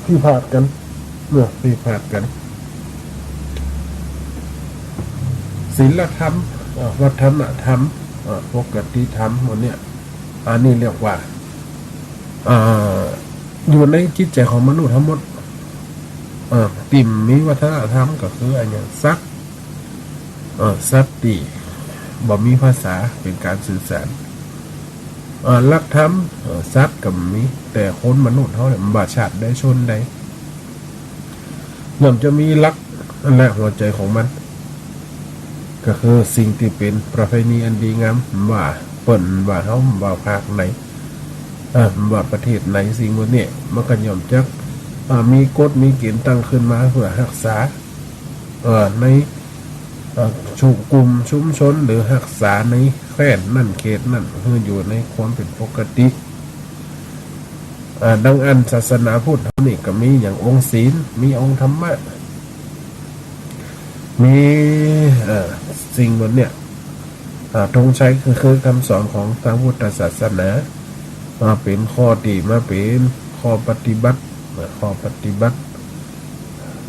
ที่พาดกันที่พาดกันศีลธรรมวัฒนธรรมปกติธรรมหมดเนี่ยอันนี้เรียกว่าอยู่ในจิตใจของมนุษย์ทั้งหมดติ่มมีวัฒนธรรมก็คืออย่างซักตีบ่มีภาษาเป็นการสื่อสารลักธรรมซักกับมีแต่คนมนุษย์เขาเนี่ยมันบาดชาติได้ชนได้ย่อมจะมีลักนั่นแหละหัวใจของมันก็คือสิ่งที่เป็นประเพณีอันดีงามว่าเปิ่นว่าเขาว่าภาคไหนว่าประเทศไหนสิ่งพวกนี้มันก็ย่อมจะมีกฎมีเกณฑ์ตั้งขึ้นมาเพื่อรักษาในกลุ่มชุมชนหรือรักษาในแคว้นนั่นเขตนั่นเพื่ออยู่ในความเป็นปกติดังอันศาสนาพุทธนี่ก็มีอย่างองค์ศีลมีองค์ธรรมะมีสิ่งบนเนี่ยธงชัยคือคำสอนของทางพุทธศาสนามาเป็นข้อดีมาเป็นข้อปฏิบัติเ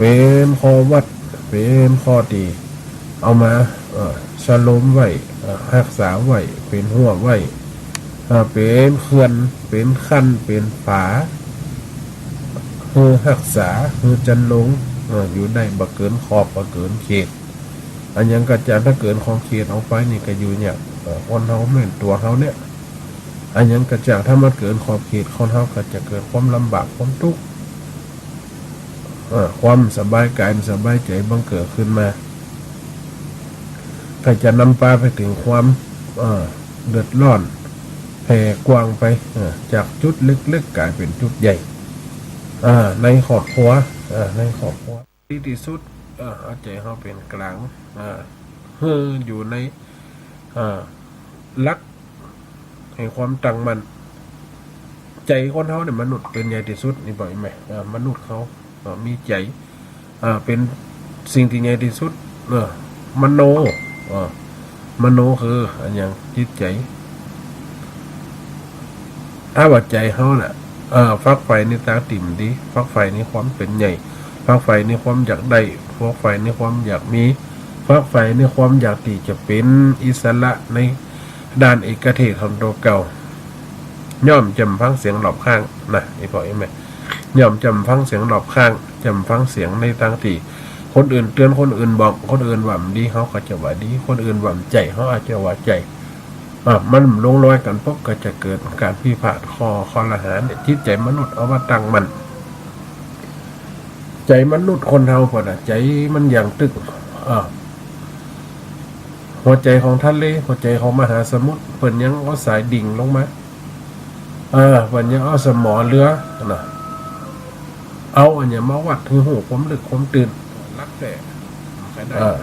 ป็นข้อวัดเป็นข้อดีเอามาฉลมไว้รักษาไว้เป็นหัวไว้เป็นเขื่อนเป็นขั้นเป็นฝาคือรักษาคือจันลงอยู่ในบ่เกินขอบบ่เกินเขตอันยังกระจายถ้าเกินของเขตออกไปนี่ก็อยู่เนี่ยคนเฮาเหมือนตัวเฮาเนี่ยอันยังกระจายถ้ามันเกินขอบเขตคนเฮาก็จะเกิดความลำบากความทุกข์ความสบายกายสบายใจบังเกิดขึ้นมาก็จะนำพาไปถึงความเดือดร้อนแผ่กว้างไปจากจุดเล็กๆกลายเป็นจุดใหญ่ในครอบครัวที่สุดเอาใจเขาเป็นกลางอยู่ในลักแห่งความตั้งมั่นใจคนเขาเนี่ยมนุษย์เป็นใหญ่ที่สุดนี่บ่อยไหมมนุษย์เขามีใจเป็นสิ่งที่ใหญ่ที่สุดมโนคืออันอย่างจิตใจถ้าว่าใจเขาน่ะฟักไฟในตาติ่มดีฟักไฟในความเป็นใหญ่ฟักไฟในความอยากได้ฟักไฟในความอยากมีฟักไฟในความอยากที่จะเป็นอิสระในด้านเอกเทศของตัวเก่าย่อมจำฟังเสียงหลอบข้างนะไอ้พ่อไอ้แม่ย่อมจำฟังเสียงหลอบข้างจำฟังเสียงในทางที่คนอื่นเตือนคนอื่นบอกคนอื่นว่าดีเขาก็จะว่าดีคนอื่นว่าใจเขาอาจจะว่าใจมันลงรอยกันปุ๊บก็จะเกิดการพิพาทคอละหาเนี่ยจิตใจมนุษย์เอามาตั้งมันใจมนุษย์คนเฮาพอใจมันอย่างตึกหัวใจของทะเลหัวใจของมหาสมุทรเพิ่นยังเอาสายดิ่งลงมาเพิ่นยังเอาสมอเรือนะเอาอันเนี้ยมาวัดคือหูความลึกความตื่นรักแต่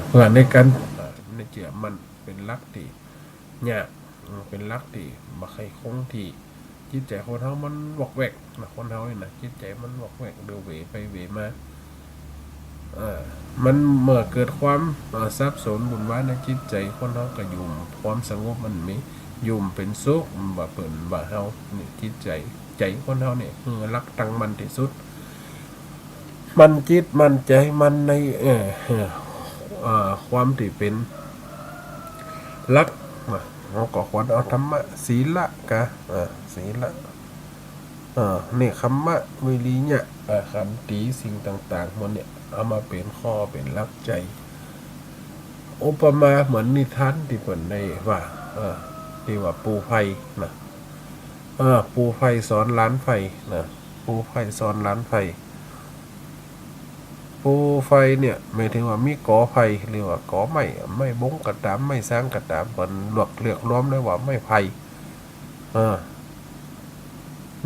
เพื่อในการในเจียมันเป็นรักที่เนี่ยเป็นรักที่บ่เคยคงที่จิตใจคนเฮามันวอกแวกนะคนเฮานี่นะจิตใจมันวอกแวกเดือเวไปเวมามันเมื่อเกิดความสับสนบุญว่าในจิตใจคนเฮาก็ยุ่มความสงบมันมียุ่มเป็นสุขบ่เปิ่นบ่เฮานี่จิตใจคนเฮาเนี่ยคือรักตั้งมันที่สุดมันจิตมันใจมันในความที่เป็นรักเราก็ควรเอาธรรมะศีละกะศีละเนคขมะวิริยะขันติสิ่งต่างๆมันเนี่ยเอามาเป็นข้อเป็นหลักใจอุปมาเหมือนนิทานที่เปิ่นได้ว่าที่ว่าปูไฟนะปูไฟสอนล้านไฟนะปูไฟสอนล้านไฟปูไฟเนี่ยหมายถึงว่ามีกอไฟหรือว่ากอไม่บงกระตามไม่สร้างกระตามมันหลวกเรียกล้อมได้ว่าไม่ไฟ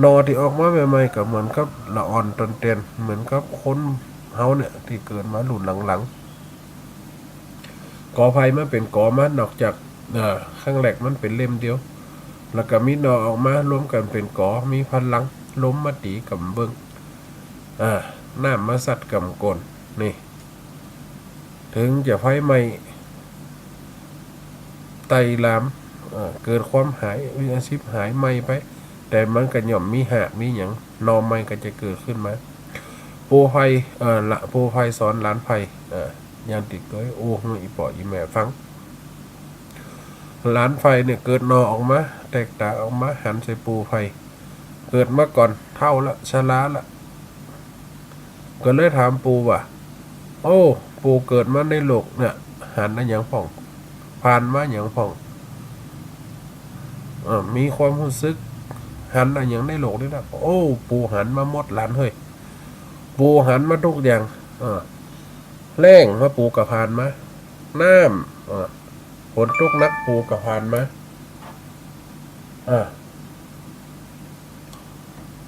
นอที่ออกมาใหม่ๆก็เหมือนกับละอ่อนตนเตียนเหมือนกับคนเฮาเนี่ยที่เกิดมาหลุนหลังๆกอไฟมันเป็นกอมันนอกจากข้างแหลกมันเป็นเล่มเดียวแล้วก็มีนอออกมารวมกันเป็นกอมีพลังล้มมาตีกับเบิ้งน้ำมาสัตว์กับกลนี่ถึงจะไฟไหม้ไตลามเกิดความหายวิญญาณชิบหายไหม้ไปแต่มันก็ย่อมมีหากมีอย่างนอไม้ก็จะเกิดขึ้นมา ปูไฟละปูไฟสอนหลานไฟยามติดเกยโอ้อีปออีแม่ฟังหลานไฟเนี่ยเกิดนอออกมาแตกตาออกมาหันใส่ปูไฟเกิดมาก่อนเท่าละชราละก็เลยถามปูว่าโอ้ปูเกิดมาในโลกเนี่ยหันอะไรอย่างผ่องผ่านมาอย่างผ่องมีความรู้สึกหันอะไรอย่างในโลกนี่นะโอ้ปูหันมาหมดหลานเฮ้ยปูหันมาทุกอย่างแรงมาปูกับผ่านมาน้ำฝนตกนักปูกับผ่านมา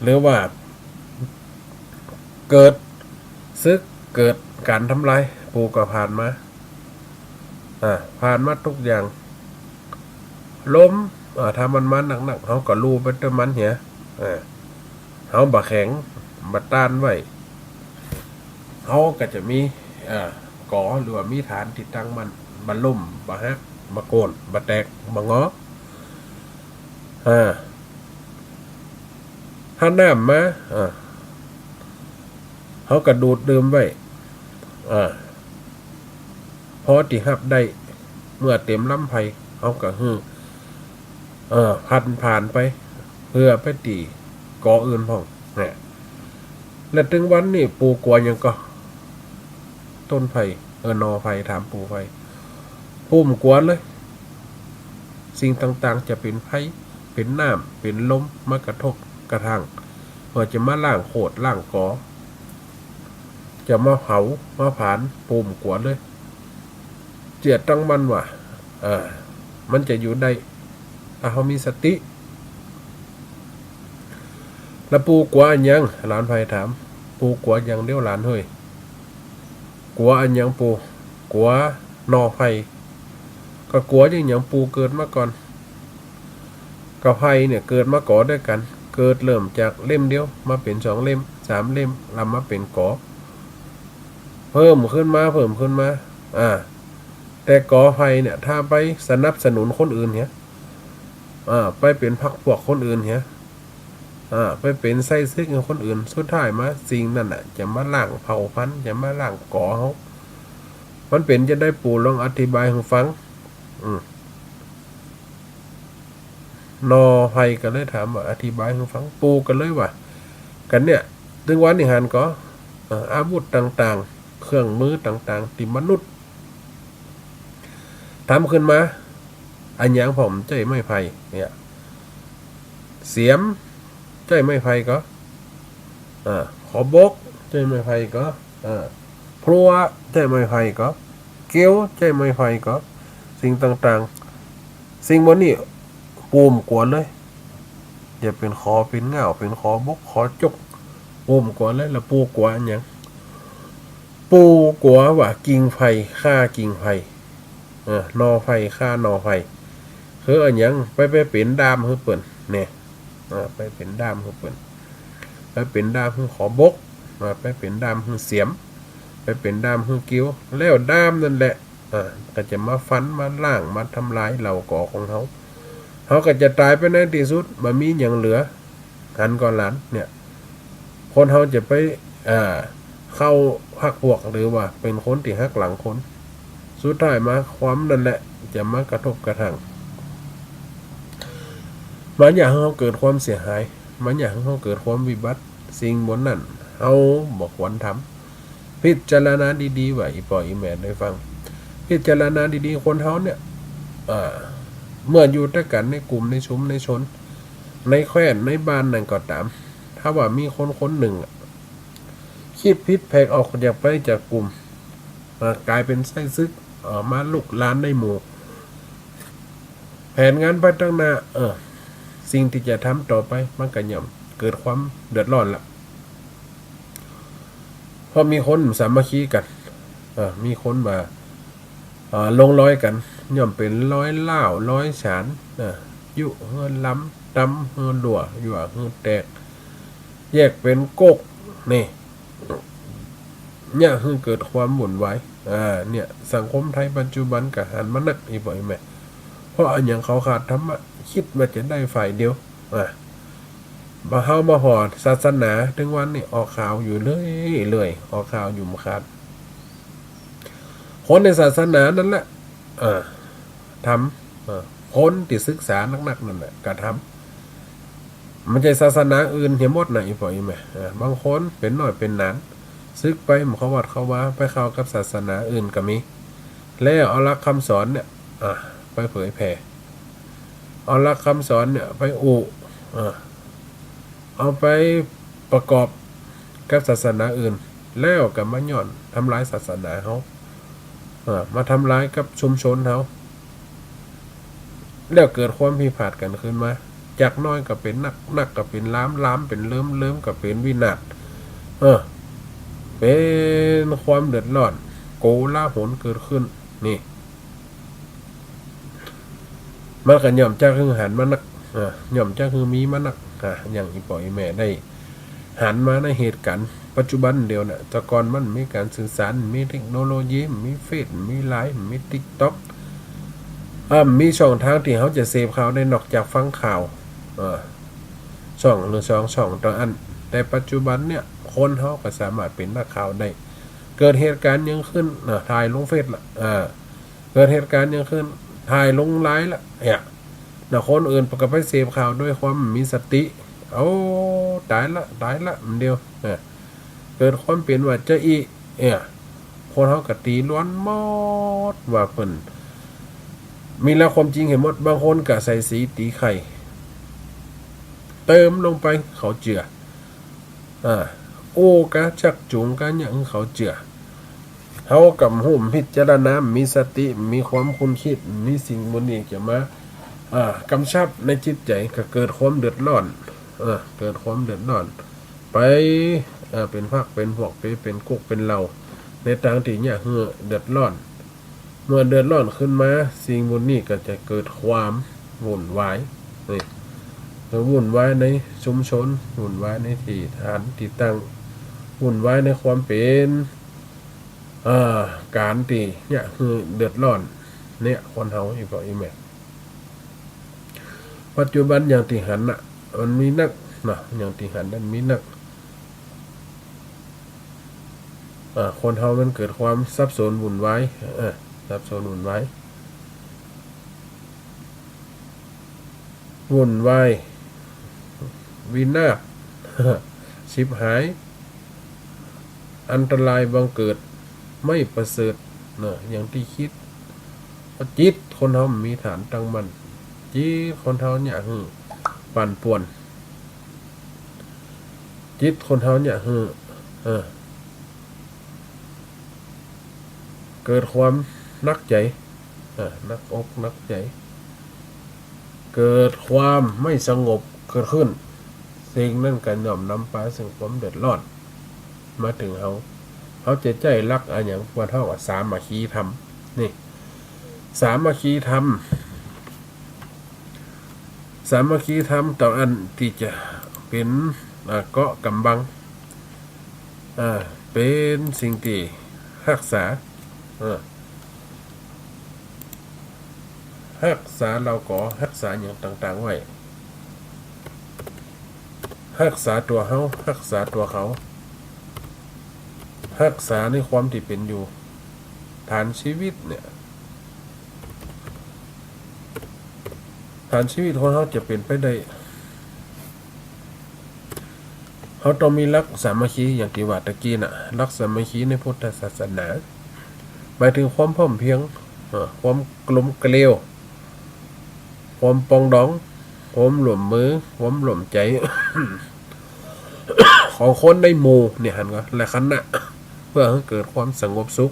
หรือว่าเกิดซึกเกิดการทำลายปูกับผ่านมาผ่านมาทุกอย่างล้มถ้ามันหนักเขาก็รู้ไปเต็มมันเหี้ยเขาบะแข็งบะต้านไว้เขาก็จะมีก่อหรือว่ามีฐานติดตั้งมันบะล่มบะฮักบะโกนบะแตกบะงอถ้าน้ำมาเขาก็ดูดดื่มไว้พอที่หับได้เมื่อเต็มลำไผ่เขาก็ผ่านไปเพื่อไปตีก่ออื่นพ่องเนี่ยและถึงวันนี้ปูกลัวยังก็ต้นไผ่นอไผ่ถามปูไผ่พุ่มกวนเลยสิ่งต่างๆจะเป็นไผ่เป็นน้ำเป็นลมมากระทบกระทั่งว่าจะมาล่างโขดล่างกอจะมาเผามาผานปุ่มกวนเลยเจียดตั้งมันว่ะมันจะอยู่ได้ถ้าเขามีสติแล้วปูกลัวอันยังหลานไฟถามปูกลัวยังเลี้ยวหลานเฮ้ยกลัวอันยังปูกลัวนอไฟก็กลัวอย่างปูเกิดมาก่อนกับไฟเนี่ยเกิดมาก่อด้วยกันเกิดเริ่มจากเล่มเดียวมาเป็น2 เล่ม3 เล่มลำมาเป็นก่อเพิ่มขึ้นมาแต่ก่อไฟเนี่ยถ้าไปสนับสนุนคนอื่นเนี่ยไปเป็นพรรคพวกคนอื่นเนี่ยไปเป็นไส้ซึกกับคนอื่นสุดท้ายมาสิ่งนั่นน่ะจะมาล่างเผ่าพันธุ์จะมาล่างก่อเขามันเป็นจะได้ปู่ลองอธิบายให้ฟังนอไฟก็เลยถามว่าอธิบายให้ฟังปู่กันเลยว่ากันเนี่ยถึงวันนี้หันก็อาวุธต่างๆเครื่องมือต่างๆที่มนุษย์ทำขึ้นมาอันยังผมใจไม่ไฟเนี่ยเสียมใจไม่ไฟก็ขอบกใจไม่ไฟก็พลัวใจไม่ไฟก็เกี้ยวใจไม่ไฟก็สิ่งต่างๆสิ่งบนนี้ปูมกวนเลยอย่าเป็นคอเป็นเงาเป็นคอบกคอจกปูมกวนเลยแล้วปูกวนอันยังปูกวนว่ากิ่งไฟฆ่ากิ่งไฟนอไฟฆ่านอไฟคืออันยังไปเป็นดามคือเปิ่นเนี่ยไปเป็นดามคือเปิ่นไปเป็นดามคือขอบกไปเป็นดามคือเสียมไปเป็นดามคือกิ้วแล้วดามนั่นแหละก็จะมาฟันมาล่างมาทำลายเหล่าก่อของเขาก็จะตายไปในที่สุดบ่มีอย่างเหลือกันก่อนหลานเนี่ยคนเขาจะไปเข้าพักพวกหรือว่าเป็นคนที่หักหลังคนสุดท้ายมาความนั่นแหละจะมากระทบกระทั่งมันอยากให้เขาเกิดความเสียหายมันอยากให้เขาเกิดความวิบัติสิ่งบนนั้นเขาบอกควรทำพิจารณาดีๆไว้ปล่อยแม่ได้ฟังพิจารณาดีๆคนเขาเนี่ยเมื่ออยู่ด้วยกันในกลุ่มในชุมในชนในแคว้นในบ้านนั่นก็ตามถ้าว่ามีคนหนึ่งคิดพิษแผกออกอยากไปจากกลุ่มกลายเป็นไส้ซึกมาลุกลานในหมู่แผนงานพัฒนาสิ่งที่จะทำต่อไปมันก็ย่อมเกิดความเดือดร้อนละพอมีคนสามัคคีกันมีคนมาลงร้อยกันย่อมเป็นร้อยเล่าร้อยฉานยุเฮือนล้ำตำเฮือนหลัวอยู่เฮือนแตกแยกเป็นโกกนี่เนี่ยคือเกิดความหมุนไว้เนี่ยสังคมไทยปัจจุบันกับหันมานักอีบ่อยแม่เพราะอันอย่างเขาขาดธรรมะคิดว่าจะได้ฝ่ายเดียว มาเฮามาหอดศาสนาถึงวันนี้ออกข่าวอยู่เลยออกข่าวอยู่มคัดคนในศาสนานั่นแหละทำคนที่ศึกษานักๆนั่นแหละก็ทำมันใจศาสนาอื่นเหี่ยหมดไหนปล่อยไหมบางคนเป็นหน่อยเป็นนานซึกไปมันเขาวัดเขาว่าไปเข้ากับศาสนาอื่นก็มีแล้วเอาหลักคำสอนเนี่ยไปเผยแผ่เอาหลักคำสอนเนี่ยไปเอาไปประกอบกับศาสนาอื่นแล้วกับมาย่อนทำลายศาสนาเขามาทำลายกับชุมชนเขาแล้วเกิดความพิพาทกันขึ้นมาจากน้อยก็เป็นนักก็เป็นล้ามเป็นเริ่มก็เป็นวินาศเป็นความเดือดร้อนโกลาหลเกิดขึ้นนี่มันก็ย่อมจากคือหันมานักย่อมจากคือมีมานักอย่างอีปอยแม่ได้หันมาในเหตุการณ์ปัจจุบันเดียวน่ะแต่ก่อนมันมีการสื่อสารมีเทคโนโลยีมีเฟซมีไลน์มี TikTok มีช่องทางที่เขาจะเสพข่าวได้นอกจากฟังข่าวช่องหรือช่องต่ออันแต่ปัจจุบันเนี่ยคนเขาก็สามารถเป็นนักข่าวได้เกิดเหตุการณ์ยังขึ้นถ่ายลงเฟซละเกิดเหตุการณ์ยังขึ้นถ่ายลงไลน์ละเนี่ยคนอื่นประกอบไปเสพข่าวด้วยความมีสติตายละมันเดียวเกิดความเปลี่ยนว่าจะคนเขาก็ตีล้วนหมดว่าเพิ่นมีแล้วความจริงเห็นหมดบางคนก็ใส่สีตีไข่เติมลงไปเขาเจือกะชักจูงกันอย่างเขาเจือเขากับหุ่มพิจารณามีสติมีความคุ้นคิดมีสิ่งบนนี้จะมากำชับในจิตใจก็เกิดความเดือดร้อนเกิดความเดือดร้อนไปเป็นภาคเป็นพวกเป็นกุกเป็นเหล่าในทางที่เนี่ยคือเดือดร้อนเมื่อเดือดร้อนขึ้นมาสิ่งบนนี้ก็จะเกิดความวุ่นวายนี่วุ่นวายในชุมชนวุ่นวายในที่ฐานที่ตั้งวุ่นวายในความเป็นการที่เนี่ยคือเดือดร้อนเนี่ยคนเฮาอีกอีแม่ปัจจุบันอย่างที่หันมันมีนักอย่างที่หันนั้นมีนักคนเฮามันเกิดความสับสนวุ่นวายสับสนวุ่นวายวินาศชิบหายอันตรายบังเกิดไม่ประเสริฐอย่างที่คิดจิตคนเฮามีฐานตั้งมั่นจิตคนเฮาเนี่ยปั่นป่วนจิตคนเฮาเนี่ยเกิดความนักใจนักอกนักใจเกิดความไม่สงบเกิดขึ้นสิ่งนั้นกันย่อมนำไปซึ่งความเดือดร้อนมาถึงเขาจะใจรักอย่างว่าเท่ากับสามัคคีธรรมนี่สามัคคีธรรมต่ออันที่จะเป็นเกาะกำบังเป็นสิ่งที่รักษาเราก็รักษาอย่างต่างๆไว้รักษาตัวเขารักษาตัวเขารักษาในความที่เป็นอยู่ฐานชีวิตเนี่ยฐานชีวิตของเขาจะเป็นไปได้เขาต้องมีรักสามัคคีอย่างที่ว่าตะกี้รักสามัคคีในพุทธศาสนาหมายถึงความพร้อมเพรียงความกลมเกลียวความปองดองความหลวมมือความหลวมใจ ของคนในหมู่เนี่ยหันก็และคณะเพื่อให้เกิดความสงบสุข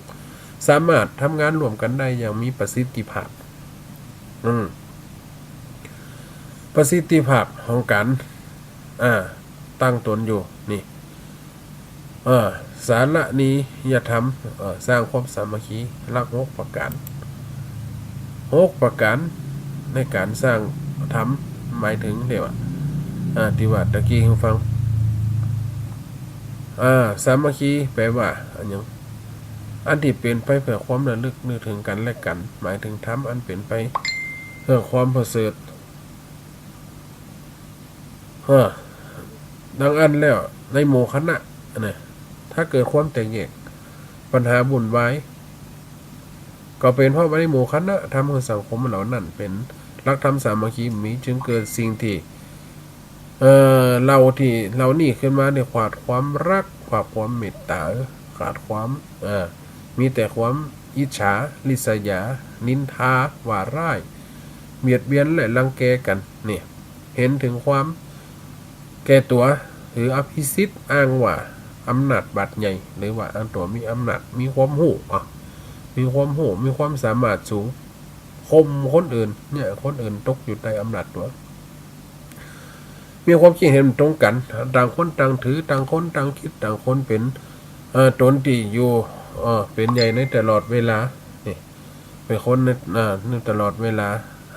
สามารถทำงานร่วมกันได้อย่างมีประสิทธิภาพประสิทธิภาพของการตั้งตนอยู่นี่สาระนี้อย่าทำสร้างความสามัคคีรัก6 ประการในการสร้างทำหมายถึงเดี๋ยวที่ว่าตะกี้ให้ฟังสามัคคีแปลว่าอันที่เป็นไปเพื่อความระลึกนึกถึงกันและกันหมายถึงทำอันเป็นไปเพื่อความประเสริฐ ดังอันแล้วในหมู่คณะนะถ้าเกิดความแตกแยกปัญหาบุ่นวายก็เป็นเพราะว่าในหมู่คณะทำให้สังคมเหล่านั้นเป็นรักธรรมสามัคคีมีจึงเกิดสิ่งที่เรานี่ขึ้นมาเนี่ยขาดความรักขาดความเมตตาขาดความมีแต่ความอิจฉาริษยานินทาว่าร้ายเบียดเบียนและรังแกกันเนี่ยเห็นถึงความแก่ตัวหรืออภิสิทธิ์อ้างว่าอำนาจบัดใหญ่หรือว่าอันตัวมีอำนาจมีความหูมีความหูมีความสามารถสูงคมคนอื่นเนี่ยคนอื่นตกอยู่ใต้อำนาจตัวมีความคิดเห็นตรงกันต่างคนต่างถือต่างคนต่างคิดต่างคนเป็นตนที่อยู่เป็นใหญ่ในตลอดเวลานี่เป็นคนในตลอดเวลา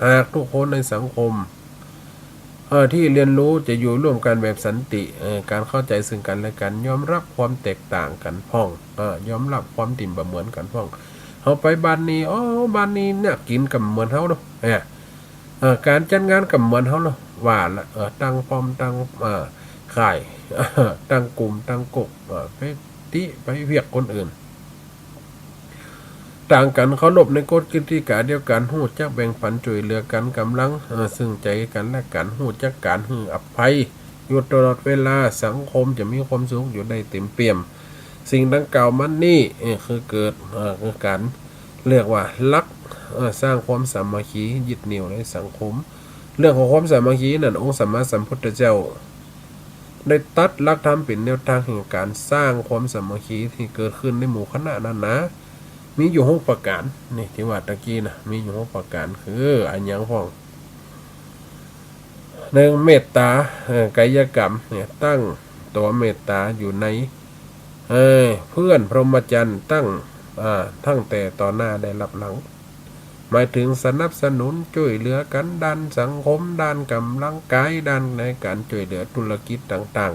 หากทุกคนในสังคมที่เรียนรู้จะอยู่ร่วมกันแบบสันติการเข้าใจซึ่งกันและกันยอมรับความแตกต่างกันพ้องยอมรับความติ่มบ่เหมือนกันพ้องเขาไปบ้านนี้บ้านนี้เนี่ยกินกับเหมือนเขาเนาะการจัดงานกับเหมือนเขาเนาะว่าละตั้งป้อมตั้งข่ายตั้งกลุ่มตั้งกกไปติไปเวียกคนอื่นต่างกันเขาหลบในกฎกติกาเดียวกันหู้จักแบ่งปันช่วยเหลือกันกำลังซึ่งใจกันและกันหู้จักการหืออภัยอยู่ตลอดเวลาสังคมจะมีความสุขอยู่ได้เต็มเปี่ยมสิ่งดังกล่าวมันนี่คือเกิดคือการเรียกว่ารักสร้างความสามัคคียึดเหนี่ยวในสังคมเรื่องของความสามัคคีนั่นองค์สัมมาสัมพุทธเจ้าได้ตัดหลักธรรมเป็นแนวทางแห่งการสร้างความสามัคคีที่เกิดขึ้นในหมู่คณะนั้นนะมีอยู่6ประการนี่ที่ว่าตะกี้นะมีอยู่6ประการคืออันยังพ้อง1เมตตากายกรรมเนี่ยตั้งตัวเมตตาอยู่ในเพื่อนพรหมจรรย์ตั้งแต่ต่อหน้าได้รับหลังหมายถึงสนับสนุนช่วยเหลือกันด้านสังคมด้านกำลังกายด้านในการช่วยเหลือธุรกิจต่าง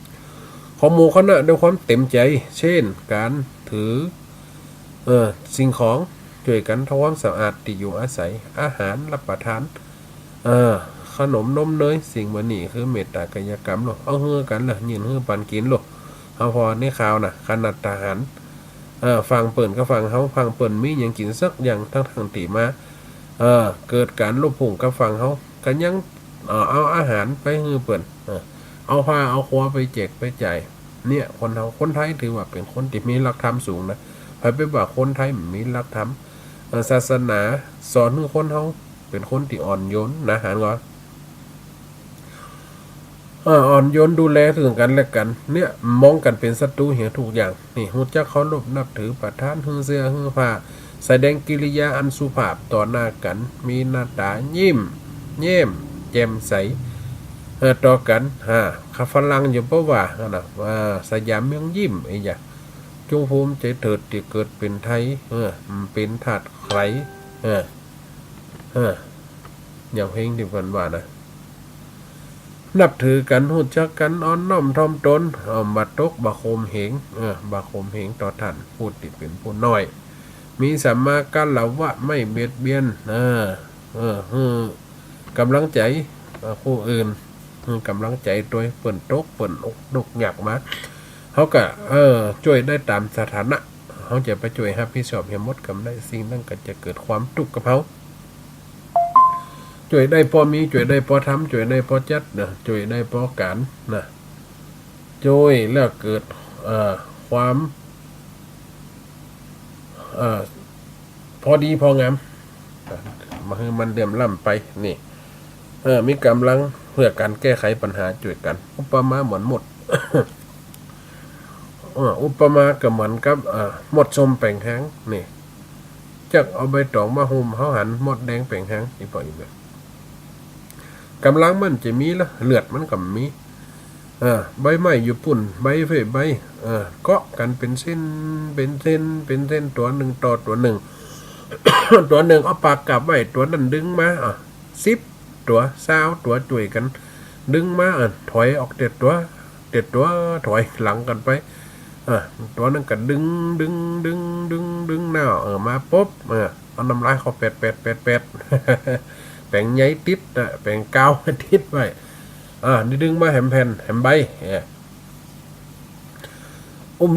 ๆของหมู่คณะด้วยความเต็มใจเช่นการถือสิ่งของช่วยกันทำความสะอาดที่อยู่อาศัยอาหารรับประทานขนมนมเนยสิ่งเหล่านี้คือเมตตากายกรรมหรอเอาเฮือกันเหรอยืนเฮือปันกินหรอเอาพอในข่าวนะขนาดทหารฟังเปิ่นก็ฟังเขาฟังเปิ่นมีอย่างกินสักอย่างทั้งตีมาเกิดการลบพุ่งก็ฟังเขากันยังเอาอาหารไปฮือเปิ่นเอาผ้าเอาครัวไปแจกไปจ่ายเนี่ยคนไทยถือว่าเป็นคนที่มีหลักธรรมสูงนะไปว่าคนไทยมีหลักธรรมศาสนาสอนให้คนเขาเป็นคนที่อ่อนโยนนะหารก่อนอ่อนโยนดูแลถึงกันและกันเนี่ยมองกันเป็นศัตรูเหี้ยทุกอย่างนี่ฮู้จักเคารพนับถือประทานฮือเสื้อฮือผ้าแสดงกิริยาอันสุภาพต่อหน้ากันมีหน้าตายิ้มแย้มแจ่มใสต่อกันฝรั่งอยู่เพราะว่าสยามเมืองยิ้มไอ้ยะจงภูมิใจเถิดที่เกิดเป็นไทยเป็นทาสใครอย่างเพลงที่เพิ่นว่านะนับถือกันหูจักกันอ่อนน้อมถ่อมตนบัดตกบะโคมเหงบะโคมเหงต่อท่านพูดที่เป็นผู้น้อยมีสัมมากัลละวะไม่เบียดเบียนกำลังใจผู้อื่นกำลังใจโดยเปิ่นตกเปิ่นอกดกหยักมาเขาก็ช่วยได้ตามสถานะเขาจะไปช่วยรับผิดชอบเหี่ยมดกำได้สิ่งนั้นก็จะเกิดความทุกข์กับเขาช่วยได้พอมีช่วยได้พอทำช่วยได้พอจัดนะช่วยได้พอการนะช่วยแล้วเกิดความพอดีพองามมันเดือมล่ำไปนี่มีกำลังเพื่อการแก้ไขปัญหาช่วยกันอุปมาเหมือนหมด อุปมาก็เหมือนกับหมดชมแป่งแห้งนี่จักเอาใบตองมาห่มเขาหันหมดแดงแป่งแห้งอีกปล่อยแบบกำลังมันจะมีละเลือดมันก็มีใบไม้อยู่ปุ่นใบเฟใบเกาะกันเป็นเส้นตัวหนึ่งต่อตัวหนึ่ง ตัวหนึ่งเอาปากกลับไว้ตัวนั้นดึงมา10ตัว20ตัวช่วยกันดึงมาถอยออก7ตัวถอยหลังกันไปตัวนั้นก็ดึงหน้ามาปุ๊บเอาน้ำลายเขาแปด แปลงใหญ่ติดแปลงกาวติดไว้ นี่ดึงมาแหมแผ่นแหมใบ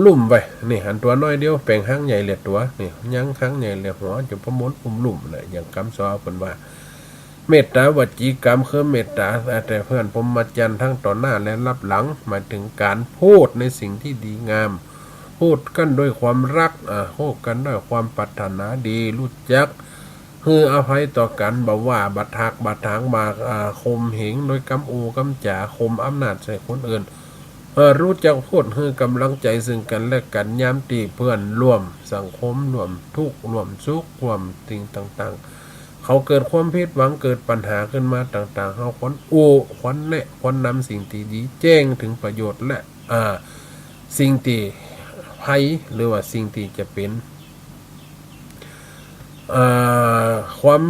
ลุ่มไปนี่หันตัวน้อยเดียวแปลงหางใหญ่เหลียตัวนี่ยังหางใหญ่เหลียหัวจะประมวลลุ่มเลยอย่างคำสอนเป็นว่าเมตตาวจีกรรมคือเมตตาแต่เพื่อนผมมาจันทั้งต่อหน้าและรับหลังหมายถึงการพูดในสิ่งที่ดีงามพูดกันด้วยความรักพูดกันด้วยความปรารถนาดีรู้จักคืออภัยต่อกันบ่ว่าบัดทักบัดทางมาคมเหงโดยกำอูกำจ่าคมอำนาจใส่คนอื่นรู้จักพูดคือกำลังใจซึ่งกันและกันย้ำตีเพื่อนร่วมสังคมร่วมทุกข์ร่วมสุขร่วมสิ่งต่างๆเขาเกิดความผิดหวังเกิดปัญหาขึ้นมาต่างๆเขาค้นค้นแนะค้นนำสิ่งที่ดีแจ้งถึงประโยชน์และสิ่งที่ภัยหรือว่าสิ่งที่จะเป็นความ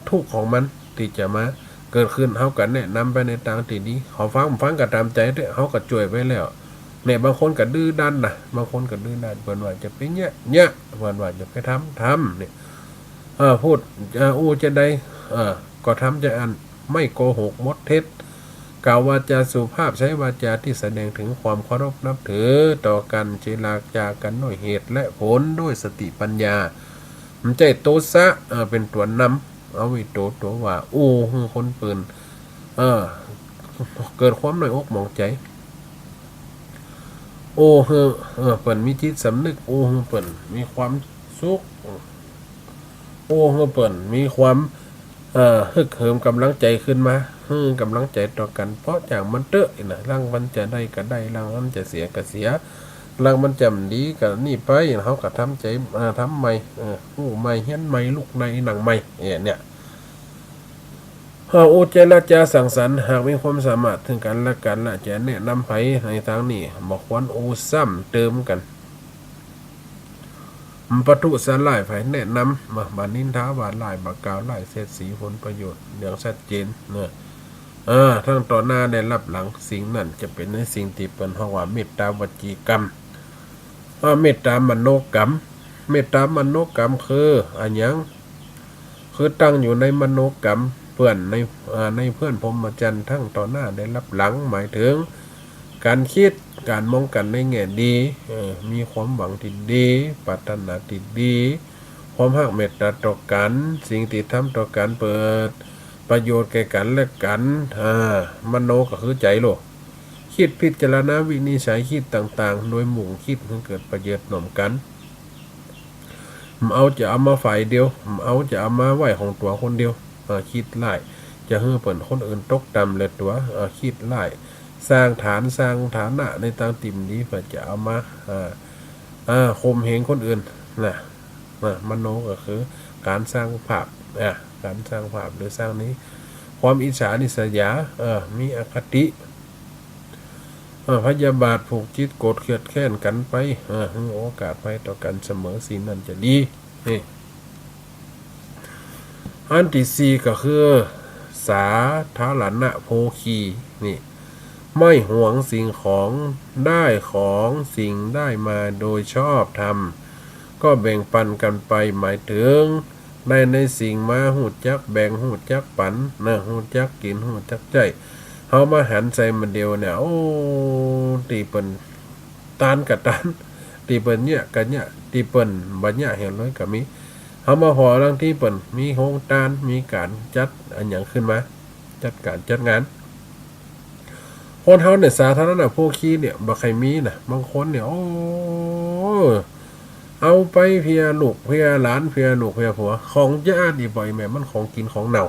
ทุกข์ของมันที่จะมาเกิดขึ้นเขากันแนะนำไปในทางที่ดีเขาฟังก็ตามใจเด้เขาก็ช่วยไปแล้วเนี่ยบางคนก็ดื้อด้านนะบางคนก็ดื้อด้านเพิ่นว่าจะไปเนี่ยเพิ่นว่าจะไปทำเนี่ยพูดจะได้ก็ทำจะอันไม่โกหกมดเท็จกล่าววาจาสุภาพใช้วาจาที่แสดงถึงความเคารพนับถือต่อกันเจรจากันด้วยเหตุและผลด้วยสติปัญญามันใจโตซะเป็นตัวนำเอาไว้ตัวว่าคนปืนเกิดความหน่อยอกหมองใจเปิ่นมีจิตสำนึกเปิ่นมีความสุขเปิ่นมีความฮึกเหิมกำลังใจขึ้นมากำลังใจต่อกันเพราะจากมันเตอะนะร่างมันจะได้ก็ได้ร่างมันจะเสียก็เสียร่างมันจำดีก็นี่ไปเขาก็ทำใจทำใหม่ใหม่เฮี้ยนใหม่ลูกในหนังใหม่เนี่ยเจรจาสั่งสรรค์หากมีความสามารถถึงกันและกันละจะแนะนำไปในทางนี้บอกควรซ้ำเติมกันประตูสลายไฟแนะนำมาบานินท้าบาลายบากาวลายเศษสีผลประโยชน์อย่างชัดเจนเนี่ยทั้งต่อหน้าได้รับหลังสิ่งนั้นจะเป็นในสิ่งที่เป็นห้องว่าเมตตาวจีกรรมเมตตามโนกรรมคืออันยังคือตั้งอยู่ในมโนกรรมเพื่อนในเพื่อนพรหมจรรย์ทั้งต่อหน้าได้รับหลังหมายถึงการคิดการมองกันในแง่ดีมีความหวังที่ดีปรารถนาที่ดีความหักเมตตาต่อกันสิ่งที่ทำต่อกันเปิดประโยชน์แก่กันและกันมโนก็คือใจโลกคิดพิจารณาวินิจฉัยคิดต่างๆโดยหมู่คิดให้เกิดประโยชน์หน่อมกันจะเอามาฝ่ายเดียวจะเอามาไหวของตัวคนเดียวคิดไล่จะให้เปิดคนอื่นตกต่ำเลยตัวคิดไล่สร้างฐานะในทางติ่มนี้เพื่อจะเอามาข่มเหงคนอื่นนะมโนก็คือการสร้างภาพการสร้างภาพหรือสร้างนี้ความอิจฉานิสยามีอคติพยาบาทผูกจิตโกรธเกลียดแค้นกันไปให้โอกาสไปต่อกันเสมอสิ่งนั้นจะดีนี่อันที่สี่ก็คือสาธารณโภคีนี่ไม่หวงสิ่งของได้ของสิ่งได้มาโดยชอบธรรมก็แบ่งปันกันไปหมายถึงได้ในสิ่งมาหูจักแบ่งหูจักปันหูจักกินหูจักใจเขามาหันใจมันเดียวเนี่ยตีเปิ่นตานกับตานตีเปิ่นเนี่ยกันเนี่ยตีเปิ่นบัญญัติเห็นเลยกับมีเขามาหอเรื่องที่เปิ่นมีโครงการมีการจัดอันอย่างขึ้นมาจัดงานคนเขาเนี่ยสาธารณะโภคีเนี่ยบางใครมีนะบางคนเนี่ยเอาไปเพียลูกเพียหลานเพียลูกเพียผัวของญาติบ่อยแม่มันของกินของเน่า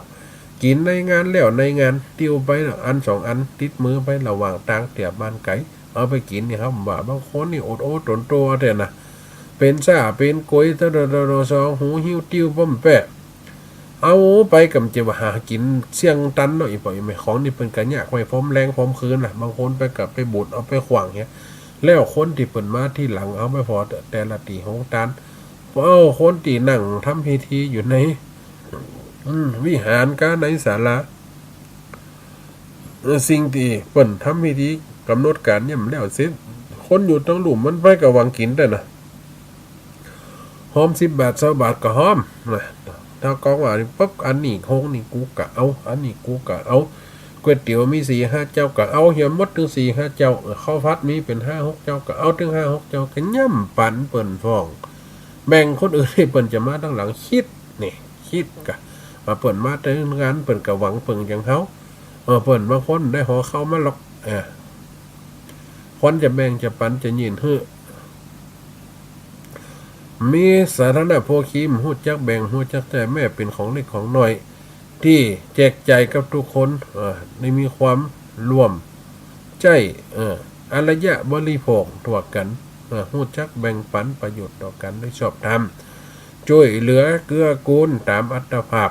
กินในงานแล้วในงานติ้วไปอัน2 อันติดมือไประหว่างทางเตียบบ้านไก่เอาไปกินนี่ครับว่าบางคนนี่โตนตัวเถอะนะเป็นซ่าเป็นกวยซองหูหิ้วติ้วป้อมแปะเอาไปกับเจ้าหากินเสี่ยงตันหน่อยปล่อยไม่ของนี่เป็นกันยากไว้พร้อมแรงพร้อมคืนบางคนไปกับไปบุญเอาไปขวางเงี้ยแล้วคนที่เปิดมาที่หลังเอาไม่พอแต่ละตีของตันคนที่นั่งทำพิธีอยู่ในวิหารก็ในศาลาสิ่งที่เปิ่นทำพิธีกำหนดการเนี่ยมันแล้วเสร็จคนอยู่ต้องหลุมมันไปกับวังกินแต่นะหอม10 บาท20 บาทก็หอมนะถ้ากองว่านี่ปุ๊บอันนี้โค้งนี่กูกะเอาอันนี้กูกะเอา ก๋วยเตี๋ยวมี4-5เจ้าก็เอาเหี่ยหมดถึง4-5เจ้าข้าวผัดมีเป็น5-6เจ้าก็เอาถึง5-6เจ้าก็ย่ำปันเปิ้นฟ้องแบ่งคนอื่นให้เปิ้นจะมาตั้งหลังคิดนี่คิดกะมาเปิ้นมาแต่งานเปิ้นก็หวังเปิ้นจังเฮาเปิ้นบางคนได้หอเข้ามาหรอกคนจะแบ่งจะปันจะยินฮื้อมีสาธารณโภคีมฮู้จักแบ่งฮู้จักแต่แม่เป็นของเล็กของน้อยที่แจกใจกับทุกคนได้มีความร่วมใจอารยะบริโภคตัวกันฮู้จักแบ่งปันประโยชน์ต่อกันได้ชอบธรรมช่วยเหลือเกื้อกูลตามอัตภาพ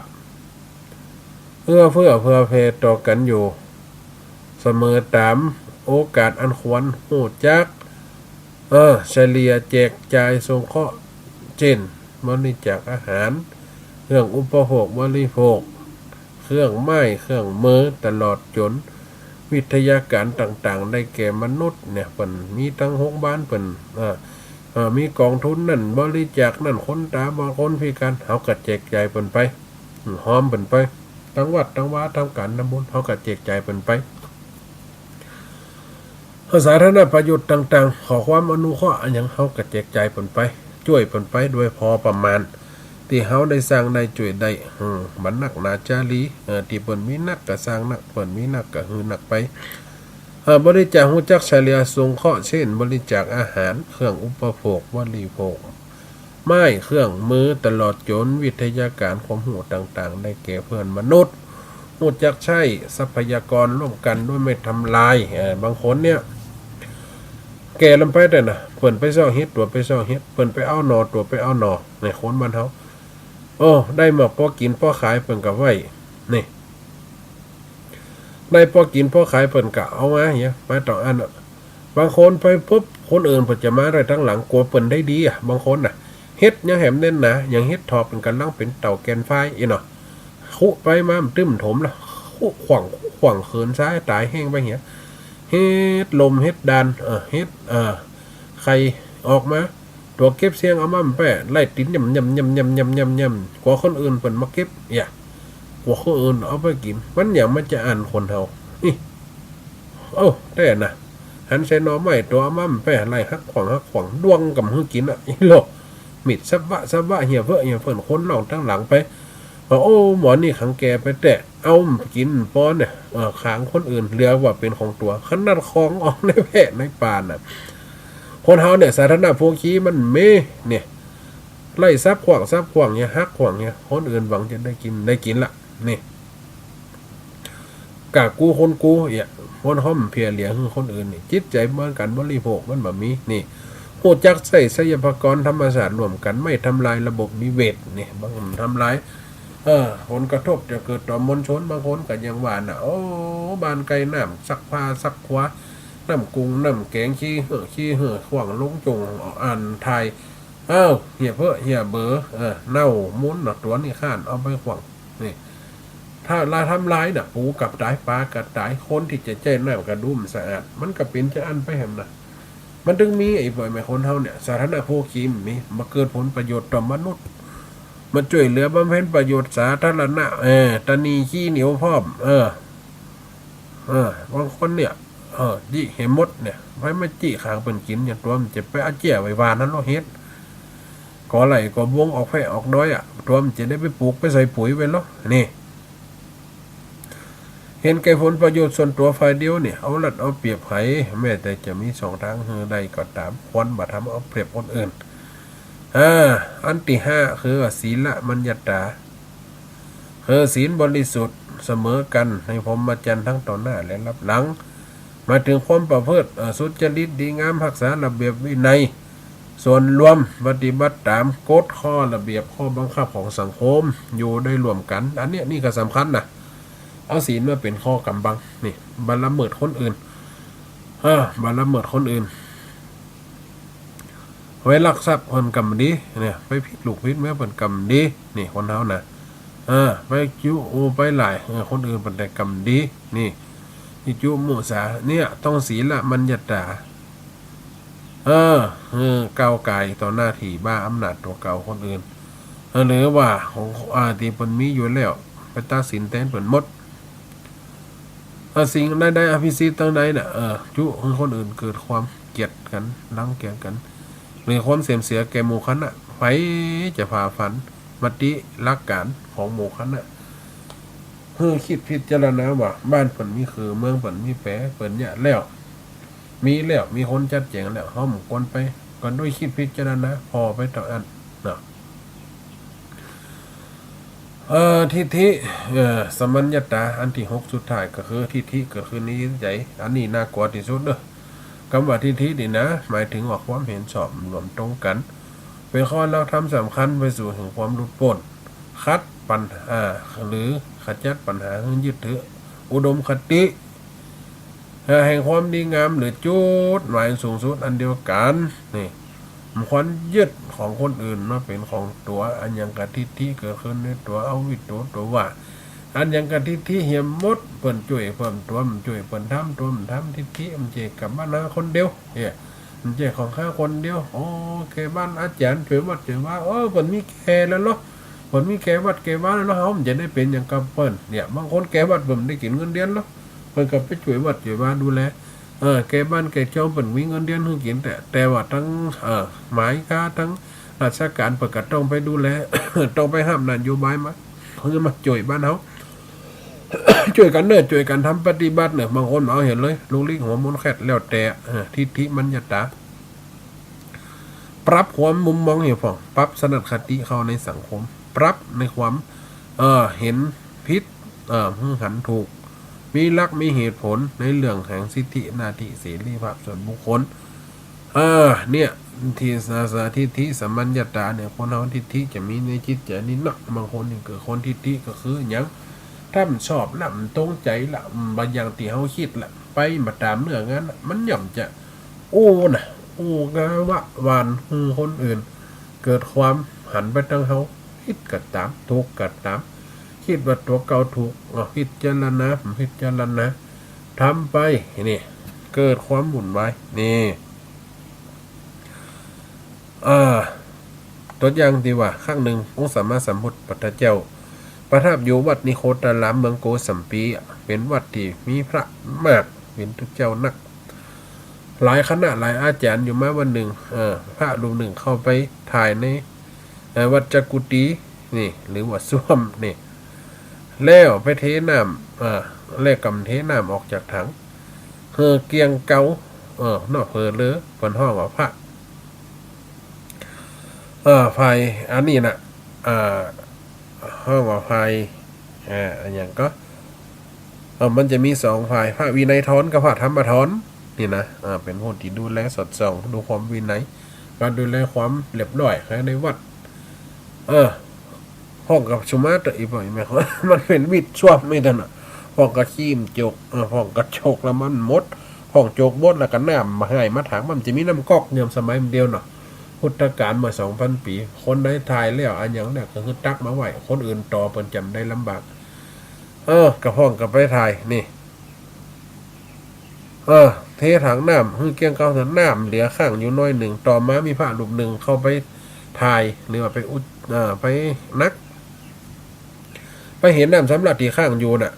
เอื้อเฟื้อเผื่อแผ่ต่อกันอยู่เสมอตามโอกาสอันควรฮู้จักเฉลี่ยแจกจ่ายสงเคราะห์เช่นบริจาคอาหารเครื่องอุปโภคบริโภคเครื่องไม้เครื่องมือตลอดจนวิทยาการต่างๆได้แก่มนุษย์เนี่ยเปิ่นมีทั้ง6บ้านเปิ่นมีกองทุนนั่นบริจาคนั่นคนตาบอดคนพิการเฮาก็แจกจ่ายเปิ่นไปหอมเปิ่นไปทั้งวัดทั้งวาทำการทำบุญเฮาก็แจกจ่ายเปิ่นไปสาธารณประโยชน์ต่างๆขอความอนุเคราะห์อันหยังเฮาก็แจกจ่ายเปิ่นไปช่วยเปิ่นไปด้วยพอประมาณที่เฮาได้สร้างได้ช่วยได้บรรนักนาจารีที่เปิ้นมีนักก็สร้างนักเปิ้นมีนักก็ฮือนักไปบริจาคฮู้จักเฉลี่ยสงเคราะห์เช่นบริจาคอาหารเครื่องอุปโภคบริโภคไม้เครื่องมือตลอดจนวิทยาการความรู้ต่างๆได้แก่เพื่อนมนุษย์ฮู้จักใช้ทรัพยากรร่วมกันด้วยไม่ทำลายบางคนเนี่ยแก่ลำไปแต่น่ะเปิ้นไปซ่อเฮ็ดตัวไปซ่อเฮ็ดเปิ้นไปเอาหนอตัวไปเอาหนอในคนบ้านเฮาได้มาพอกินพอขายเปิ้นก็ไว้นี่ได้พอกินพอขายเปิ้นก็เอามาเหี้ยไปต่ออันบางคนไปปุ๊บคนอื่นเพิ่นจะมาได้ทั้งหลังกลัวเปิ้นได้ดีบางคนน่ะเฮ็ดยังแหมเน้นนะอย่างเฮ็ดทอเป็นกันลังเป็นเต่าแกนไฟอีเนาะคุไปมาตึ้มถมละคุขวางเขินซ้ายตายแห้งไปเหี้ยเฮ็ดลมเฮ็ดดันเฮ็ดใครออกมาตัวเก็บเสียงเอามาแปะไล่ติ้นยำกว่าคนอื่นเปิ่นมาเก็บกว่าคนอื่นเอาไปกินมันอย่างมันจะอ่านคนเฮานี่แต่น่ะหันใส่หน่อไม้ตัวเอามาแปะไล่ฮักขวางดวงกับฮือกินอีโลมิดซับวะเหี่ยเพิ่นคนหลอกทั้งหลังไปหมอนี่ขังแกไปแตะเอากินป้อนเนี่ยขางคนอื่นเรียกว่าเป็นของตัวขนาดของออกในแพะในป่าน่ะคนเฮาเนี่ยสาธารณโภคีมันเนี่ยไล่ซับขวางเนี่ยฮักขวางเนี่ยคนอื่นหวังจะได้กินละนี่กะกูคนกูคนห้อมเพียเหลียงคนอื่นนี่จิตใจเหมือนกันบริโภคมันแบบนี้นี่ฮู้จักใช้ทรัพยากรธรรมชาติรวมกันไม่ทำลายระบบนิเวศนี่บางทำลายผลกระทบจะเกิดต่อมวลชนบางคนก็ยังว่าน่ะบ้านไกลน้ำซักผ้าซักขวาน้ำกุ้งน้ำแกงขี้เหือขวางลงจงอ่านไทยเหี่ยเหี่ยเบอเน่ามุ้นตัวนี่ข้านเอาไปขวางนี่ถ้าลาทำลายน่ะปูกับตายปลากับตายคนที่จะแจ้น้ำกระดุมสะอาดมันก็เป็นจะอันไปแหมนะมันถึงมีไอ้บ่อยแม่คนเฮาเนี่ยสาธารณโภคีมีมาเกิดผลประโยชน์ต่อมนุษย์มันช่วยเหลือบำเพ็ญประโยชน์สาธารณะตานีขี้เหนียวพร้อมบางคนเนี่ยดิเห็นมดเนี่ยไว้มาจี้ขางเป็นกินอย่างตัวมันจะไปเอาเจี้ยไว้วานนั้นเราเฮ็ดก่อไหลก่อวงออกแพร่ออกด้อยตัวมันจะได้ไปปลูกไปใส่ปุ๋ยไว้แล้วนี่เห็นแก่ผลประโยชน์ส่วนตัวฝ่ายเดียวเนี่ยเอาลัดเอาเปรียบไผแม้แต่จะมี2ทางใดก็ตามควรบ่ทำเอาเปรียบคนอื่นอันที่5คือศีลมัญญตาศีลบริสุทธิ์เสมอกันในพรหมจรรย์ทั้งต่อหน้าและรับหลังมาถึงความประพฤติสุจริตดีงามรักษาระเบียบวินัยส่วนรวมปฏิบัติตามกฎข้อระเบียบข้อบังคับของสังคมอยู่ได้รวมกันอันนี้นี่ก็สำคัญนะเอาศีลมาเป็นข้อกำบังนี่บัลละเมิดคนอื่นบัลละเมิดคนอื่นไว้ลักทรัพย์คนกำดีเนี่ยไปผิดลูกผิดแม่เป็นกำดีนี่คนเฮานะไปจุไปหลายคนอื่นเป็นแต่กำดีนี่จุมุสาเนี่ยต้องศีลมัญญตาก้าวไกลต่อหน้าที่บ้าอำนาจตัวเก่าคนอื่นหรือว่าของที่เพิ่นมีอยู่แล้วไปตัดสินแทนเพิ่นหมด สิ่งใดๆอภิสิทธิ์ตั้งใดเนี่ยจุให้คนอื่นเกิดความเกลียดกันรังแกกันหรือความเสียมเสียแก่หมู่คณะไผจะฝ่าฝันมติหลักการของหมู่คณะเพื่อคิดพิจารณาว่าบ้านเปิ่นมีคือเมืองเปิ่นมีแปรเปิ่นเนี่ยแล้วมีคนจัดแจงแล้วเฮาหมู่คนไปก่อนด้วยคิดพิจารณาพอไปต่ออันเนาะทิฏฐิสมัญญตาอันที่6สุดท้ายก็คือทิฏฐิก็คือนิยใจอันนี้น่ากลัวที่สุดเด้อคำว่าทิฏฐินี่นะหมายถึงว่าความเห็นชอบรวมตรงกันเป็นข้อหลักธรรมสำคัญไปสู่ถึงความหลุดพ้นคัดปัญหาหรือขจัดปัญหาให้ยึดถืออุดมคติแห่งความดีงามหรือจุดหมายสูงสุดอันเดียวกันนี่ความยึดของคนอื่นมาเป็นของตัวอันยังกะทิที่เกิดขึ้นในตัวเอาวิตัวว่าอันยังกะทิที่เหี่ยมมดเปิ่นช่วยเปิ่นตัวมันช่วยเปิ่นทำตัวมันทำทิที่มันเจกับบ้านนาคนเดียวเนี่ยมันเจของข้าคนเดียวโอเคบ้านอาจารย์ช่วยวัดช่วยว่าเปิ่นมีแก่แล้วเนาะเปิ่นมีแก่วัดแก่ว่าแล้วเขามันจะได้เป็นอย่างกับเปิ่นเนี่ยบางคนแก่วัดเปิ่นได้กินเงินเดือนแล้วเปิ่นก็ไปช่วยวัดช่วยว่าดูแลแกบ้านแกเจ้าเปิ่นมีเงินเดือนให้กินแต่ว่าทั้งหมายค่าทั้งราชการประกาศต้องไปดูแล ต้องไปห้ามนโยบายมาเพื่อมาช่วยบ้านเขา ช่วยกันเนอะช่วยกันทำปฏิบัติเนอะบางคนเอาเห็นเลยลูกลิงหัวมุนแคดแล้วแต่ทิฏฐิมัญญตาปรับความมุมมองเห็นผ่องปรับสนับคติเข้าในสังคมปรับในความเห็นพิษหันถูกมีหลักมีเหตุผลในเรื่องแห่งสิทธิหน้าที่เสรีภาพส่วนบุคคลเนี่ยที่ทิฏฐิสัมมัญญตาเนี่ยคนเอาทิฏฐิจะมีในจิตใจนี่เนาะบางคนนี่เกิดคนทิฏฐิก็คืออย่างถ้ามันชอบละมันตรงใจละบางอย่างที่เฮาคิดละไปมาตามเรื่องนั้นมันย่อมจะโอ้กะวะหวานคนอื่นเกิดความหันไปทางเฮาคิดกัดตามทุกกัดตามคิดว่าตัวเก่าถูกพิจารณาทำไปนี่เกิดความวุ่นวายนี่ตัวอย่างที่ว่าข้างหนึ่งองค์สัมมาสัมพุทธพุทธเจ้าประทับอยู่วัดนิโคตารามเมืองโกสัมปีเป็นวัดที่มีพระมากเป็นทุกเจ้านักหลายคณะหลายอาจารย์อยู่มาวันหนึ่งพระรูปหนึ่งเข้าไปถ่ายในวัดจักกุฏีนี่หรือวัดส้วมนี่แล้วไปเทน้ำแล้วกำเทน้ำออกจากถังเกียงเกานอกเลอเปินห้องว่าพระไฟอันนี้นะห้องว่าไฟอย่างก็มันจะมี2ฝ่ายพระวินัยทอนกับพระธรรมทอนนี่นะเป็นผู้ที่ดูแลสอดส่องดูความวินัยการดูแลความเรียบร้อยในวัดห้องกับชุมาตอีบ่อยไหมครับมันเป็นวิดช่วมไม่ทันห้องกับขี้มจกห้องกับโชกแล้วมันมดห้องโจกบดแล้วก็น้ำมาให้มาถางมันจะมีน้ำก๊อกเนื่อมสมัยเดียวเนาะพุทธกาลมา 2,000 ปีคนได้ทายแล้วอันอย่างเนี่ยก็คือตักมาไว้คนอื่นต่อเปิ่นจำได้ลำบากกับห้องกับไปทายนี่เทถังน้ำเกียงเก่าถังน้ำเหลือข้างอยู่น้อยหนึ่งต่อมามีพระรูปหนึ่งเข้าไปทายหรือว่าไปไปนักไปเห็นน้ำสำหรับที่ข้างอยู่น่ะ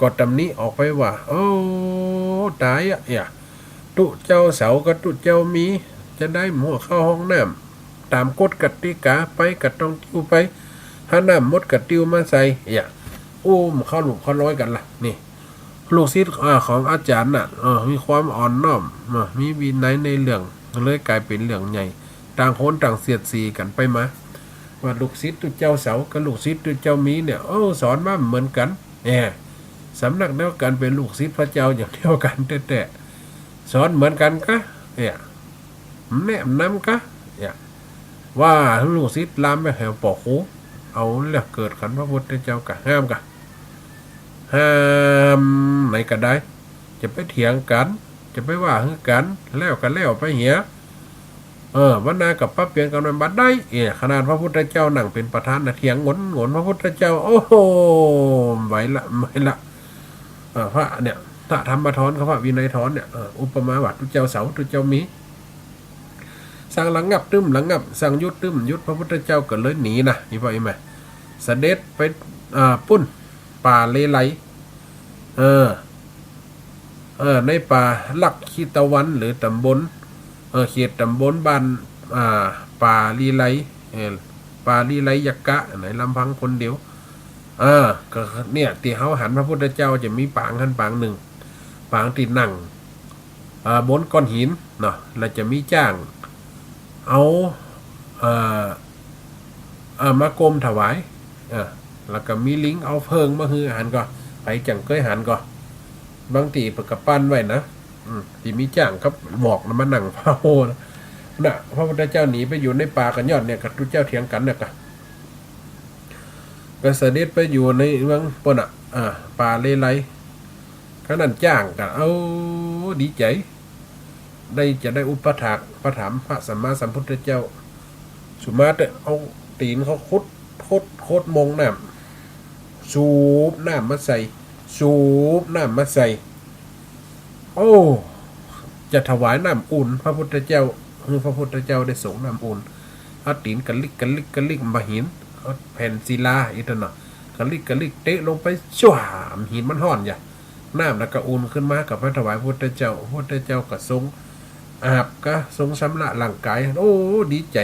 กดตำนี้ออกไปว่าตายตุเจ้าเสากับตุเจ้ามีจะได้หมวเข้าห้องน้ำตามกฎกติกาไปกัดต้องติ้วไปถ้าน้ำมดกัดติ้วมาใส่เข้าหลุมเข้าร้อยกันล่ะนี่ลูกศิษย์ของอาจารย์น่ะมีความอ่อนน้อมมีวินัยในเรื่องเลยกลายเป็นเรื่องใหญ่ต่างคนต่างเสียดสีกันไปมาว่าลูกศิษย์ตุเจ้าเสากับลูกศิษย์ตุเจ้ามีเนี่ยสอนมาเหมือนกันสำนักเดียวกันเป็นลูกศิษย์พระเจ้าอย่างเดียวกันแต่สอนเหมือนกันกะแนะนำกะว่าลูกศิษย์ลามไปแหวปอกหูเอาแล้วเกิดขันพระพุทธเจ้ากะห้ามไหนก็ได้จะไปเถียงกันจะไปว่ากันแล้วกันแล้วไปเหียวันนากับปั๊บเปลี่ยนกันมันบัดได้ขนาดพระพุทธเจ้านั่งเป็นประธานนะเถียงงนพระพุทธเจ้าโอ้โหไหวละไม่ละพระเนี่ยพระธรรมทอนกับพระวินัยทอนเนี่ยอุปมาวัดตุเจ้าเสาตุเจ้ามีสั่งหลังงับตึ้มหลังงับสั่งยุดตึ้มยุดพระพุทธเจ้าก็เลยหนีนะนี่พ่อเอ็มเสด็จไปปุ้นป่าเลไล เออในป่าลักขีตะวันหรือตำบลเขตตำบลบ้านป่าลีไลป่าลีไลยักกะไหนลำพังคนเดียวก็เนี่ยที่เขาหันพระพุทธเจ้าจะมีปางหันปางหนึ่งปางติดนั่งบนก้อนหินเนาะแล้วจะมีจ้างเอามากรมถวายแล้วก็มีลิงเอาเพิงมาฮือหันก็ไปจังเคยหันก็บางทีประกับปั้นไว้นะที่มีจ้างครับบอกนะมานั่งพระโหนะพระพุทธเจ้าหนีไปอยู่ในป่ากันยอดเนี่ยกับทุกเจ้าเถียงกันเนี่ยก็เสด็จไปอยู่ในเมืองปนป่าเลไลขนาดจ้างกันเอาดีใจจะได้อุปถากประถามพระสัมมาสัมพุทธเจ้าสุมาเตเอาตีนเขาโคตรมงน้ำสูบน้ำมาใส่โอ้จะถวายน้ำอุ่นพระพุทธเจ้าพระพุทธเจ้าได้ส่งน้ำอุ่นเอาตีนกันลิกมาหินเอาแผ่นศิลาอีกน่ะกันลิกเตะลงไปชั่วหินมันห่อนอย่าน้ำแล้วก็อุ่นขึ้นมากับพระถวายพระพุทธเจ้าก็ทรงอาบก็ทรงชำระร่างกายโอ้ดีใจ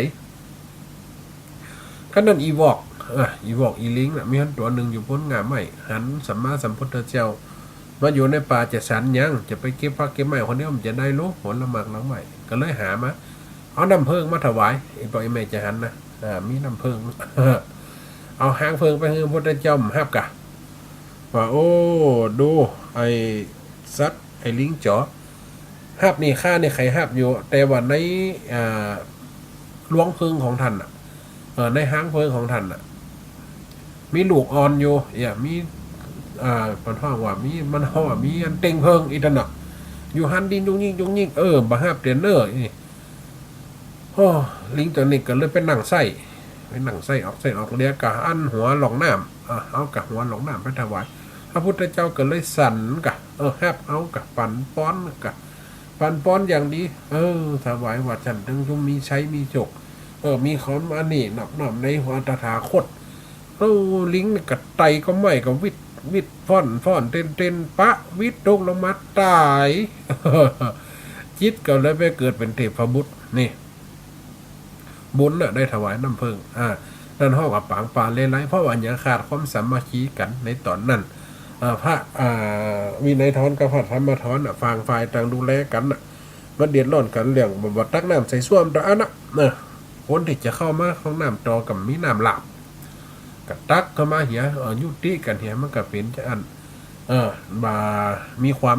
ขนาดอีวอกอีลิงมีหันตัวหนึ่งอยู่พ้นงามใหม่หันสัมมาสัมพุทธเจ้ามาอยู่ในป่าจะสันยังจะไปเก็บผักเก็บไม้คนเดียวมันจะได้รู้ผลละหมากหลังใหม่ก็เลยหามาเอาน้ำเพิงมาถวายไอ้ปอยแม่จะหันนะมีน้ำเพิง เอาหางเพิงไปให้พระพุทธเจ้าห้าบกะว่าโอ้ดูไอ้สัตว์ไอ้ลิงจ๋อห้าบนี่ข้าเนี่ยใครห้าบอยู่แต่ว่าในล้วงเพิงของท่านในหางเพิงของท่านมีลูกอ่อนอยู่มีมันห้องว่ามันห้องว่ามีอันเต็งเพิงอีตันอยู่หันดินยุงยิงบาฮาบเตียนเนอร์นี่โอ้ลิงตัวนี้ก็เลยเป็นหนังไส้ออกเรียกกะอันหัวหลงน้ำเอากะหัวหลงน้ำไปถวายพระพุทธเจ้าก็เลยสั่นกะแฮบเอากะปั่นป้อนอย่างดีถวายว่าฉันถึงจะมีใช้มีจกมีขอนอันนี้นับในหัวตถาคตลิงกะไตก็ไม่ก็วิดฟ้อนเต้นปะวิดตกลงมาตายจิตก็เลยไปเกิดเป็นเทพบุตรนี่บุญได้ถวายน้ำเพิงนั่นห้องกับปางปาเลไลเพราะว่าอย่างขาดความสามัคคีกันในตอนนั้นพระวินัยทอนกับพระธรรมทอนฟางฝ่ายต่างดูแลกันมันเดือดร้อนกันเรื่องบตักน้ำใส่ส้วมต่ออันคนที่จะเข้ามาของน้ำต่อกับมีน้ำหลับกับตักเข้ามาเหียยุติกันเหียมันก็เป็นจะอันมีความ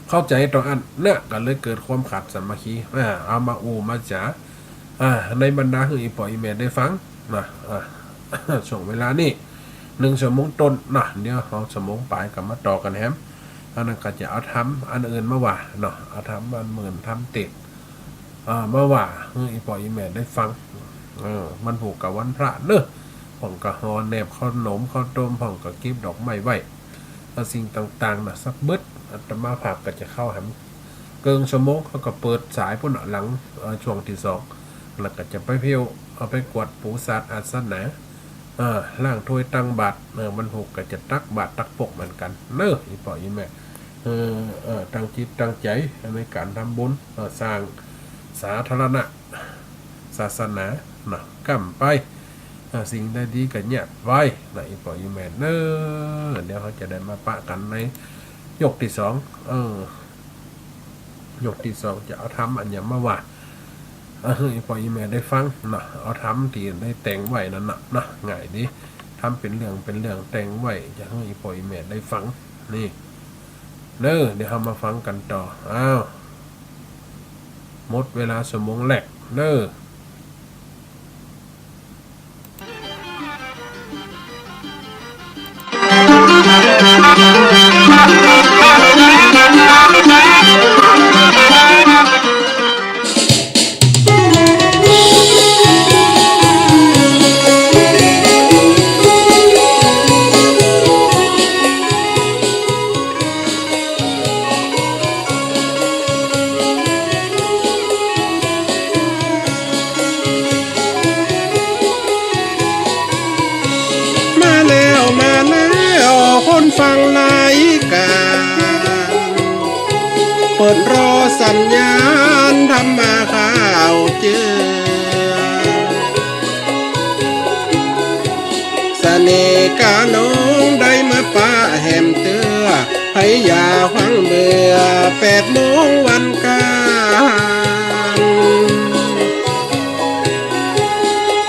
เข้าใจต่ออันเนี่ยก็เลยเกิดความขัดสามัคคีเอามามาจ๋าในบรรดาคืออีปอยอีเมลได้ฟังนะช่วงเวลานี่1 ชั่วโมงต้นนะเดี๋ยวเอาชั่วโมงปลายกับมาต่อกันแฮมอันนั้นก็จะเอาทำอันอื่นมาว่าเนาะเอาทำอันหมื่นทำติดมาว่าอีปอยอีเมลได้ฟังมันผูกกับวันพระเนอะผ่องกับฮอแนบข้าวหนมข้าวต้มผ่องกับกีบดอกไม้ไหวสิ่งต่างๆนะสักบึดอัตมาภาพก็จะเข้าหำเกิงชั่วโมงเขาก็เปิดสายพุ่นหลังช่วงที่2แล้วก็จะไปเพียวเอาไปกวดปูศาสตร์อาสนะล่างถ้วยตั้งบาตรมันผูกก็จะตักบาตรตักปกเหมือนกันเนอะอีปอยอีแม่ตั้งจิตตั้งใจในการทำบุญสร้างสาธารณะศาสนานะกำไปสิ่งใดดีก็เงียบไว้นะอีปอยอีแม่เนอะเดี๋ยวเขาจะได้มาปะกันในยกที่2ยกที่2จะเอาทำอันอย่างมาว่าอีปอยอีแม่ได้ฟังนะเอาทำที่ได้แต่งไว้นั่นนะง่ายดีทำเป็นเรื่องแต่งไว้จะให้อีปอยอีแม่ได้ฟังนี่เนอะเดี๋ยวเรามาฟังกันต่อหมดเวลาชั่วโมงแรกเนอะคน ฟังรายการเปิดรอสัญญาณทำมาข่าวเจอเสน่ห์กาลงได้มาป้าแหมเตือให้อย่าฟังเบื่อ8 โมงวันการ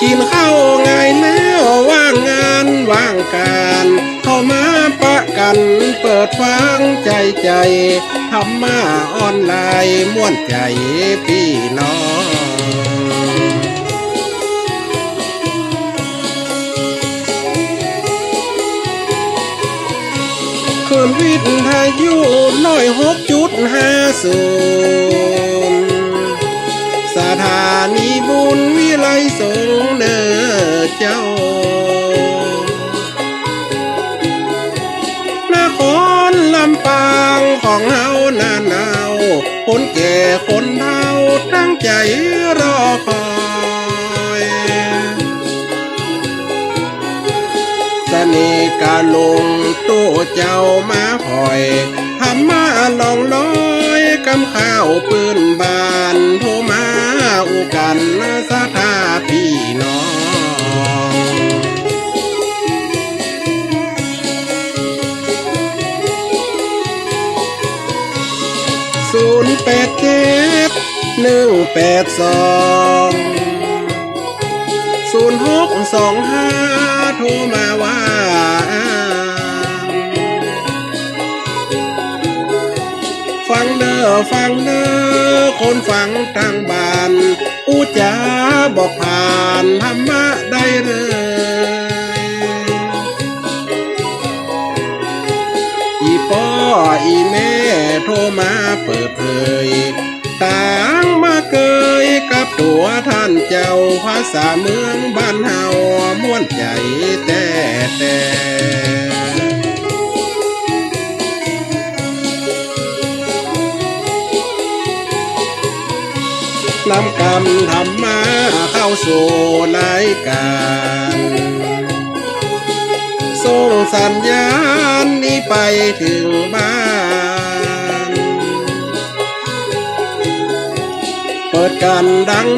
กินข้าวง่ายแล้วว่างงานว่างการเข้ามาปะกันเปิดฟังใจทำมาออนไลน์ม่วนใจพี่น้องคืนวิทยุ106.50สถานีบุญวิไลสงฆ์เนอเจ้านครลำปางของเฮาหน้าหนาวคนแก่คนเฒ่าตั้งใจรอคอยเสน่ห์กาลงตู้เจ้ามาคอยทำมาลองลอยกำข้าวปืนบานโทรมาอุกันสถาพี่น้อง087-182-0625โทรมาว่าฟังเด้อคนฟังทางบ้านอู้จ๋าบอกผ่านธรรมะได้เลยอีพ่ออีแม่โทรมาเปิดเผยต่างมาเกยกับตัวท่านเจ้าภาษาเมืองบ้านเฮาม่วนใจแต่นำกรรมทำมาเข้าสู่รายการส่งสัญญาณนี้ไปถึงบ้านเปิดกันดัง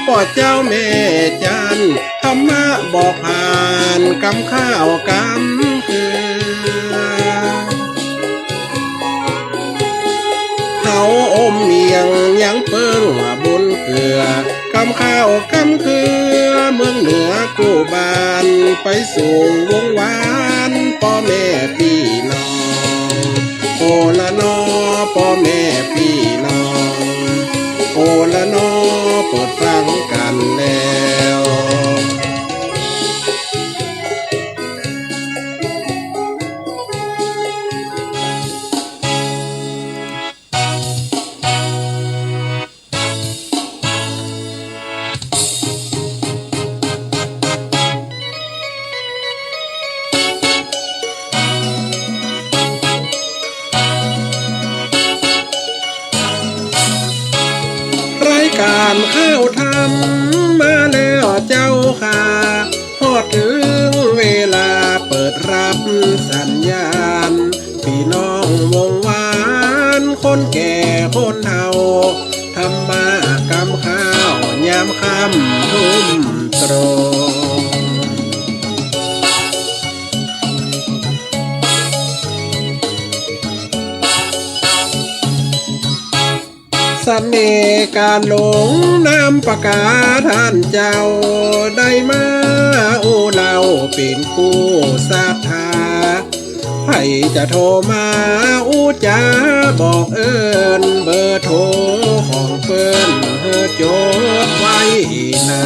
ปอดเจ้าแม่จันธรรมะบอกผ่านกำข้าวกำคือเขาอมเมียงยังเปิ้งบุญเกลือกำข้าวกำคือเมืองเหนือกู้บานไปสู่วงวานพ่อแม่พี่น้องโอละนอพ่อแม่พี่น้องโอละนอเปิดฟังกันแล้วการข้าวทำมาแล้วเจ้าค่ะพอถึงเวลาเปิดรับสัญญาณพี่น้องวงวานคนแก่คนเฒ่าทำมากำข้าวยามค่ำทุ่มตรงเสน่ห์การหลงน้ำประกาท่านเจ้าได้มาอูเราเป็นคู่ศรัทธาให้จะโทรมาอูจ๋าบอกเอิ้นเบอร์โทรของเปิ้นเฮอจดไว้นา